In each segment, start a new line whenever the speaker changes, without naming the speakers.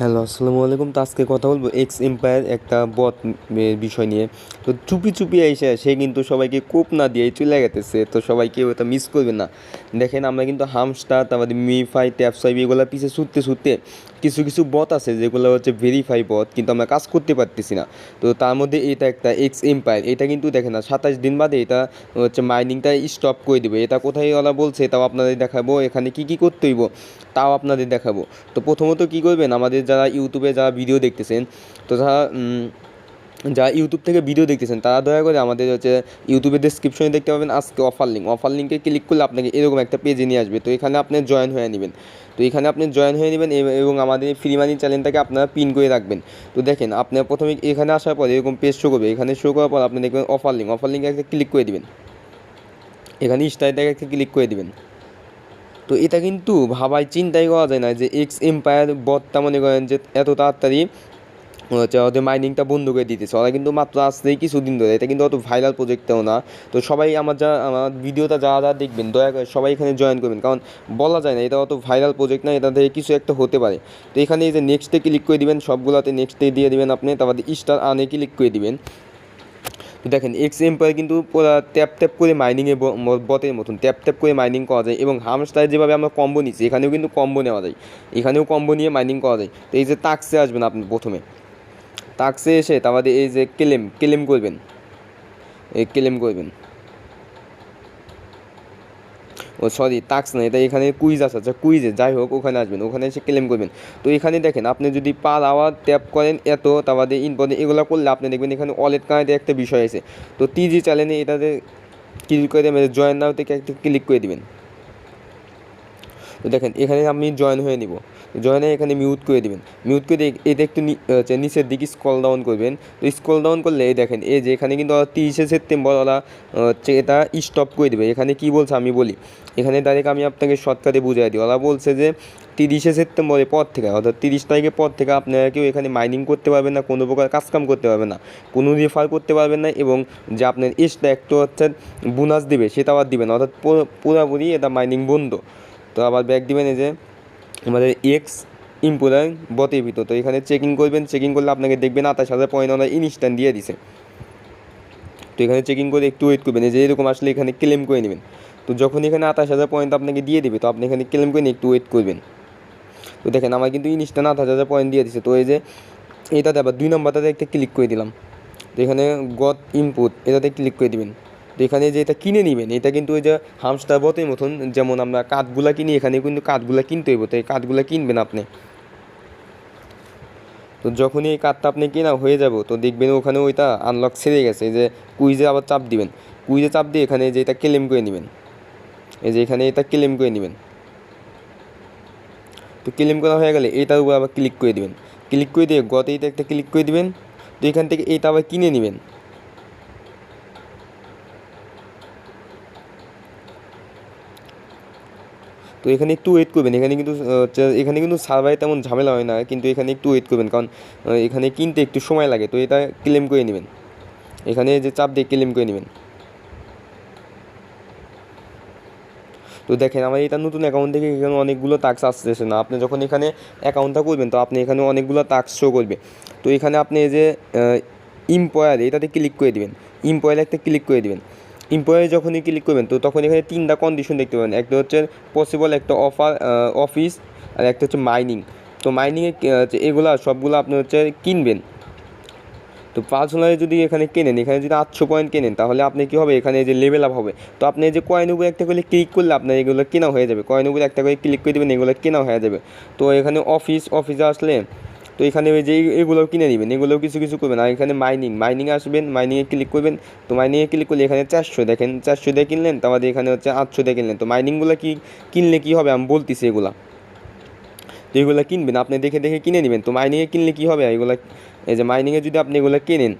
Hello, আসসালামু আলাইকুম। তো আজকে কথা বলবো এক্স এম্পায়ার একটা বট বিষয় নিয়ে। তো চুপি চুপি এসে সে কিন্তু সবাইকে কোপ না দিয়ে চলে গেতেছে। তো সবাই কেউ এটা মিস করবে না। দেখেন আমরা কিন্তু হামস্টার, তারপরে মিফাই, ট্যাপসাইব এগুলো পিছিয়ে ছুটতে ছুটতে কিছু কিছু বট আছে যেগুলো হচ্ছে ভেরিফাই বট, কিন্তু আমরা কাজ করতে পারতেছি না। তো তার মধ্যে এটা একটা এক্স এম্পায়ার, এটা কিন্তু দেখেন না 27 দিন বাদে এটা হচ্ছে মাইনিংটা স্টপ করে দেবে। এটা কোথায় ওরা বলছে তাও আপনাদের দেখাবো, এখানে কি কি করতে হইব তাও আপনাদের দেখাবো। তো প্রথমত কী করবেন, আমাদের যারা ইউটিউবে যারা ভিডিও দেখতেছেন, তো যারা ইউটিউব থেকে ভিডিও দেখতেছেন তারা দয়া করে আমাদের হচ্ছে ইউটিউবের ডেসক্রিপশনে দেখতে পাবেন আজকে অফার লিঙ্কে ক্লিক করলে আপনাকে এরকম একটা পেজে নিয়ে আসবে। তো এখানে আপনি জয়েন হয়ে নেবেন। তো এখানে আপনি জয়েন হয়ে নেবেন এবং আমাদের ফ্রি মানি চ্যানেলটাকে আপনারা পিন করে রাখবেন। তো দেখেন আপনার প্রথমে এখানে আসার পর এরকম পেজ শো করবে। এখানে শো করার পর আপনি দেখবেন অফার লিঙ্কে একটা ক্লিক করে দেবেন। এখানে স্টাইলটাকে একটা ক্লিক করে দেবেন। তো এটা কিন্তু ভাবাই চিন্তাই করা যায় না যে এক্স এম্পায়ার বটটা মনে করেন যে এত তাড়াতাড়ি হচ্ছে ওদের মাইনিংটা বন্ধ করে দিতেছে। ওরা কিন্তু মাত্র আসতেই কিছুদিন ধরে, এটা কিন্তু অত ভাইরাল প্রজেক্টটাও না। তো সবাই আমার ভিডিওটা যারা দেখবেন দয়া করে সবাই এখানে জয়েন করবেন, কারণ বলা যায় না এটা অত ভাইরাল প্রজেক্ট না, এটা থেকে কিছু একটা হতে পারে। তো এখানে এই যে নেক্সটে ক্লিক করে দিবেন, সবগুলোতে নেক্সটে দিয়ে দিবেন আপনি, তারপরে স্টার আনে ক্লিক করে দিবেন। তো দেখেন এক্স এম্পায়ার কিন্তু পুরো ট্যাপ ট্যাপ করে মাইনিংয়ে বটের মতন ট্যাপ ট্যাপ করে মাইনিং করা যায়, এবং হামস্টারে যেভাবে আমরা কম্বো নিচ্ছি এখানেও কিন্তু কম্বো নেওয়া যায়, এখানেও কম্বো নিয়ে মাইনিং করা যায়। তো এই যে টাক্সে আসবেন আপনি, প্রথমে টাক্সে এসে তারপরে এই যে ক্লেম করবেন, এই ক্লেম করবেন, ও সরি টাস্ক না, এটা এখানে কুইজ আছে, আচ্ছা কুইজে যাই হোক ওখানে আসবেন, ওখানে এসে ক্লেম করবেন। তো এখানে দেখেন আপনি যদি পার আওয়ার ট্যাপ করেন এত, তারপরে ইনপদে এগুলো করলে আপনি দেখবেন এখানে ওয়ালেট কানেক্টে একটা বিষয় আছে। তো টিজি চ্যানেলে এটাতে ক্লিক করে দেবেন, জয়েন নাও থেকে একটা ক্লিক করে দেবেন। তো দেখেন এখানে আমি জয়েন হয়ে নিব, জয়েন হয়ে এখানে মিউট করে দেবেন। মিউট করে এটা একটু নিচের দিকে স্ক্রল ডাউন করবেন। তো স্ক্রল ডাউন করলে এই দেখেন এই যে এখানে কিন্তু 30শে সেপ্টেম্বর ওরা হচ্ছে এটা স্টপ করে দেবে। এখানে কি বলছে আমি বলি, এখানে ডাইরেক্ট আমি আপনাকে শর্টকাটে বুঝিয়ে দিই। ওরা বলছে যে 30শে সেপ্টেম্বরের পর থেকে, অর্থাৎ 30 তারিখের পর থেকে আপনারা কেউ এখানে মাইনিং করতে পারবেন না, কোনো প্রকার কাজকাম করতে পারবেন না, কোনো রেফার করতে পারবেন না, এবং যে আপনার এক্সট্রা একটু হচ্ছে বোনাস দেবে সেটা আবার দিবেন, অর্থাৎ পুরোপুরি এটা মাইনিং বন্ধ। তো আবার ব্যাক দিবেন এই যে আমাদের এক্স ইম্পোর্টার বটের ভিতর। তো এখানে চেকিং করবেন, চেকিং করলে আপনাকে দেখবেন 28,000 পয়েন্ট ওরা ইনস্ট্যান্ট দিয়ে দিছে। তো এখানে চেকিং করে একটু ওয়েট করবেন, যে এরকম আসলে এখানে ক্লেম করে নেবেন। তো যখন এখানে 28,000 পয়েন্ট আপনাকে দিয়ে দেবে, তো আপনি এখানে ক্লেম করে নিয়ে একটু ওয়েট করবেন। তো দেখেন আমার কিন্তু ইনস্ট্যান্ট 28,000 পয়েন্ট দিয়ে দিছে। তো এই যে এটাতে আবার 2 নম্বরটাতে একটা ক্লিক করে দিলাম। তো এখানে গট ইনপুট এটাতে ক্লিক করে দিবেন। তো এখানে যে এটা কিনে নেবেন, এটা কিন্তু ওই যে হামস্টার বটের মতন, যেমন আমরা কাঠগুলা কিনি এখানে কিন্তু কাঠগুলা কিনতে হইব। তো এই কাঠগুলা কিনবেন আপনি। তো যখনই এই কার্ডটা আপনি কেনা হয়ে যাব, তো দেখবেন ওখানে ওইটা আনলক ছেড়ে গেছে। এই যে কুইজে আবার চাপ দিবেন, কুইজে চাপ দিয়ে এখানে যে এটা ক্লেম করে নেবেন, এই যে এখানে এটা ক্লেম করে নেবেন। তো ক্লেম করা হয়ে গেলে এইটার উপর আবার ক্লিক করে দিবেন, ক্লিক করে দিয়ে গত এইটা একটা ক্লিক করে দিবেন। তো এখান থেকে এইটা আবার কিনে নেবেন। তো এখানে একটু ওয়েট করবেন, এখানে কিন্তু এখানে কিন্তু সার্ভারে তেমন ঝামেলা হয় না, কিন্তু এখানে একটু ওয়েট করবেন, কারণ এখানে কিনতে একটু সময় লাগে। তো এটা ক্লেম করে নেবেন, এখানে যে চাপ দিয়ে ক্লেম করে নেবেন। তো দেখেন আমার এটা নতুন অ্যাকাউন্ট থেকে এখানে অনেকগুলো টাস্ক আসতেছে না। আপনি যখন এখানে অ্যাকাউন্টটা করবেন, তো আপনি এখানে অনেকগুলো টাস্ক শো করবে। তো এখানে আপনি এই যে ইম্পয়ার এটাতে ক্লিক করে দেবেন, ইম্পয়ারে একটা ক্লিক করে দেবেন। ইম্পয়ারে যখনই ক্লিক করবেন, তো তখন এখানে 3টা কন্ডিশন দেখতে পাবেন। একটা হচ্ছে পসিবল, একটা অফিস, আর একটা হচ্ছে মাইনিং। তো মাইনিংয়ে এগুলা সবগুলো আপনি হচ্ছে কিনবেন। তো পার্সোনালি যদি এখানে কেনেন, এখানে যদি 800 পয়েন্ট কেনেন, তাহলে আপনি কী হবে, এখানে যে লেভেল আপ হবে। তো আপনি যে কয়েন উপরে একটা করে ক্লিক করলে আপনার এগুলো কেনা হয়ে যাবে, কয়েন উপরে একটা করে ক্লিক করে দেবেন, এগুলো কেনা হয়ে যাবে। তো এখানে অফিসে আসলে তো এখানে ওই যে এগুলোও কিনে নেবেন, এগুলোও কিছু কিছু করবেন। আর এখানে মাইনিংয়ে আসবেন, মাইনিংয়ে ক্লিক করবেন। তো মাইনিংয়ে ক্লিক করলে এখানে 400 দেখেন, 400 দিয়ে কিনলেন, তারপরে এখানে হচ্ছে 800 দিয়ে কিনলেন। তো মাইনিংগুলো কিনলে কী হবে আমি বলতেছি এগুলা। তো এগুলো কিনবেন, আপনি দেখে দেখে কিনে নেবেন। তো মাইনিংয়ে কিনলে কী হবে, এগুলো এই যে মাইনিংয়ে যদি আপনি এগুলো কেনেন,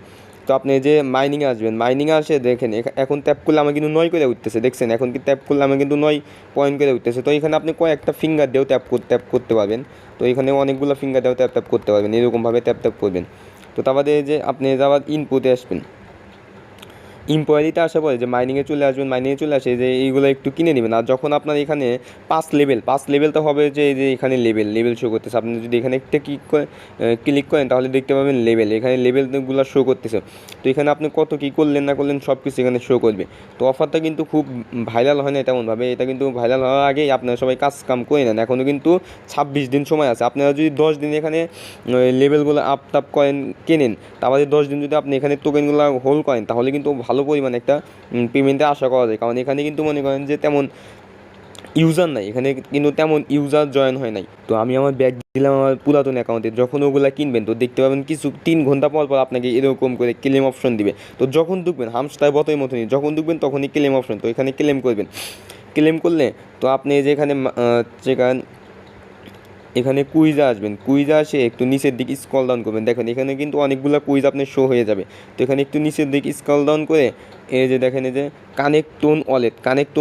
তো আপনি যে মাইনিংয়ে আসবেন, মাইনিংয়ে আসে দেখেন এখন ট্যাপ করলে আমার কিন্তু 9 করে উঠতেছে, দেখছেন এখন কি ট্যাপ করলে আমার কিন্তু 9 পয়েন্ট করে উঠতেছে। তো এখানে আপনি কয়েকটা ফিঙ্গার দিয়েও ট্যাপ করতে পারবেন। তো এখানে অনেকগুলো ফিঙ্গার দিয়েও ট্যাপ করতে পারবেন, এরকমভাবে ট্যাপ করবেন। তো তারপরে যে আপনি আবার ইনপুটে আসবেন, ইম্পোয়ারিতে আসার পরে যে মাইনিংয়ে চলে আসবেন, মাইনিংয়ে চলে আসে যে এইগুলো একটু কিনে নেবেন। আর যখন আপনার এখানে 5 লেভেল তো হবে, যে এই যে এখানে লেভেল শো করতেছে, আপনি যদি এখানে একটা ক্লিক করেন তাহলে দেখতে পাবেন লেভেল, এখানে লেভেলগুলো শো করতেছে। তো এখানে আপনি কত কী করলেন না করলেন সব কিছু এখানে শো করবে। তো অফারটা কিন্তু খুব ভাইরাল হয় না তেমনভাবে, এটা কিন্তু ভাইরাল হওয়ার আগেই আপনারা সবাই কাজ কাম করে নেন। এখনও কিন্তু 26 দিন সময় আছে। আপনারা যদি 10 দিন এখানে লেভেলগুলো আপ টাপ করেন কেনেন, তারপরে 10 দিন যদি আপনি এখানে টোকেনগুলো হোল্ড করেন তাহলে কিন্তু ভালো পরিমাণে একটা পেমেন্টে আশা করা যায়। কারণ এখানে কিন্তু মনে করেন যে তেমন ইউজার নাই, এখানে কিন্তু তেমন ইউজার জয়েন হয় নাই। তো আমি আমার ব্যাগ দিলাম আমার পুরাতন অ্যাকাউন্টে, যখন ওগুলা কিনবেন তো দেখতে পাবেন কিছু 3 ঘন্টা পর পর আপনাকে এরকম করে ক্লেম অপশন দিবে। তো যখন ঢুকবেন হামস্টার বতই মতনই, যখন ঢুকবেন তখনই ক্লেম অপশন, তো এখানে ক্লেম করবেন। ক্লেম করলে তো আপনি যেখানে এখানে কুইজে আসবেন, কুইজে আসে একটু নিচের দিকে স্ক্রল ডাউন করবেন, দেখেন এখানে কিন্তু অনেকগুলো কুইজ আপনার শো হয়ে যাবে। তো এখানে একটু নিচের দিকে স্ক্রল ডাউন করে এই যে দেখেন এই যে কানেক্ট টোন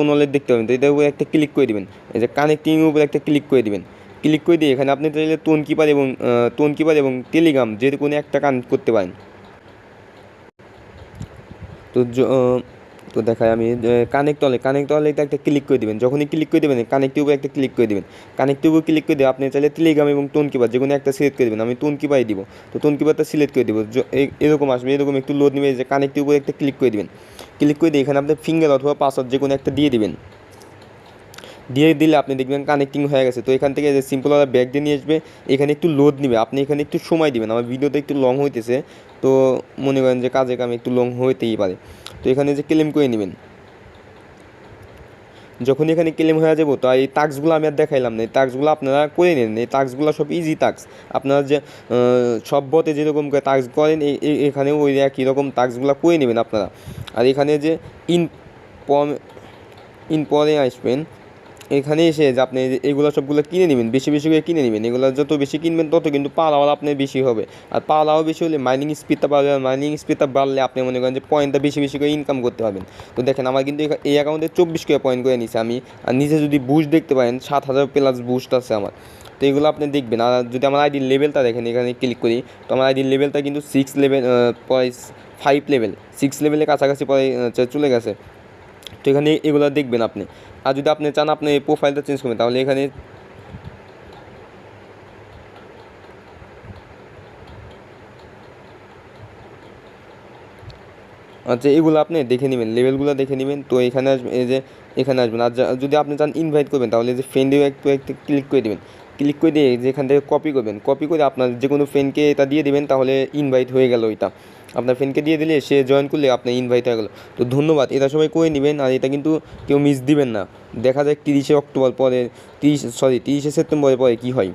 ওয়ালেট দেখতে পাবেন। তো এটার উপরে একটা ক্লিক করে দিবেন, এই যে কানেক্টিংয়ের উপরে একটা ক্লিক করে দিবেন। ক্লিক করে দিয়ে এখানে আপনি চাইলে টোন কিপার এবং টেলিগ্রাম যে কোনো একটা কানেক্ট করতে পারেন। তো তো দেখায় আমি কানেক্ট হলে এটা একটা ক্লিক করে দেবেন। যখনই ক্লিক করে দেবেন কানেক্টের উপরে একটা ক্লিক করে দেবেন। কানেক্টের উপর ক্লিক করে দিয়ে আপনি চাইলে টেলিগ্রাম এবং টোন কিপার যে কোনো একটা সিলেক্ট করে দেবেন। আমি টোন কিপারই দিব, তো টোন কিপারটা সিলেক্ট করে দেবো। এরকম আসবে, এরকম একটু লোড নেবে, যে কানেক্টের উপরে একটা ক্লিক করে দেবেন। ক্লিক করে দিয়ে এখানে আপনি ফিঙ্গার অথবা পাসওয়ার্ড যে কোনো একটা দিয়ে দিবেন। দিয়ে দিলে আপনি দেখবেন কানেক্টিং হয়ে গেছে। তো এখান থেকে যে সিম্পল ওরা ব্যাগ দিয়ে নিয়ে আসবে, এখানে একটু লোড নেবে, আপনি এখানে একটু সময় দিবেন। আমার ভিডিওতে একটু লং হইতেছে, তো মনে করেন যে কাজে কামে একটু লং হইতেই পারে। তো এখানে যে ক্লেম করে নেবেন, যখন এখানে ক্লেম হয়ে যাবো তো এই টাস্কগুলো আমি আর দেখাইলাম না, এই টাস্কগুলো আপনারা করে নেন। এই টাস্কগুলো সব ইজি টাস্ক, আপনারা যে সব বতে যেরকম করে টাস্ক করেন এখানেও ওই একই রকম টাস্কগুলো করে নেবেন আপনারা। আর এখানে যে ইন পরে আসবেন, এখানে এসে যে আপনি এগুলো সবগুলো কিনে নেবেন, বেশি বেশি করে কিনে নেবেন। এগুলো যত বেশি কিনবেন তত কিন্তু পাওয়ার আপনার বেশি হবে। আর পাওয়ার বেশি হলে মাইনিং স্পিডটা বাড়বে, আর মাইনিং স্পিডটা বাড়লে আপনি মনে করেন যে পয়েন্টটা বেশি বেশি করে ইনকাম করতে পারবেন। তো দেখেন আমার কিন্তু এই অ্যাকাউন্টে 24 করে পয়েন্ট করে নিছে আমি। আর নিচে যদি বুস্ট দেখতে পারেন 7000 প্লাস বুস্ট আছে আমার। তো এগুলো আপনি দেখবেন। আর যদি আমার আইডির লেভেলটা দেখেন, এখানে ক্লিক করি, তো আমার আইডির লেভেলটা কিন্তু 6 লেভেল, পরে 5 লেভেল, 6 লেভেলের কাছাকাছি পরে চলে গেছে। তো এখানে এগুলো দেখবেন আপনি। আর যদি আপনি চান আপনি এই প্রোফাইলটা চেঞ্জ করবেন, তাহলে এখানে আচ্ছা এগুলো আপনি দেখে নেবেন, লেভেলগুলো দেখে নেবেন। তো এখানে আসবেন, এই যে এখানে আসবেন। আর যদি আপনি চান ইনভাইট করবেন, তাহলে যে ফ্রেন্ডেও একটু ক্লিক করে দেবেন। ক্লিক করে দিয়ে যেখান থেকে কপি করবেন, কপি করে আপনার যে কোনো ফ্রেন্ডকে এটা দিয়ে দেবেন, তাহলে ইনভাইট হয়ে গেল। ওইটা আপনার ফ্রেন্ডকে দিয়ে দিলে সে জয়েন করলে আপনার ইনভাইট হয়ে গেলো। তো ধন্যবাদ, এটা সবাই করে নেবেন। আর এটা কিন্তু কেউ মিস দিবেন না। দেখা যায় 30শে অক্টোবর পরে 30শে সেপ্টেম্বরের পরে কী হয়।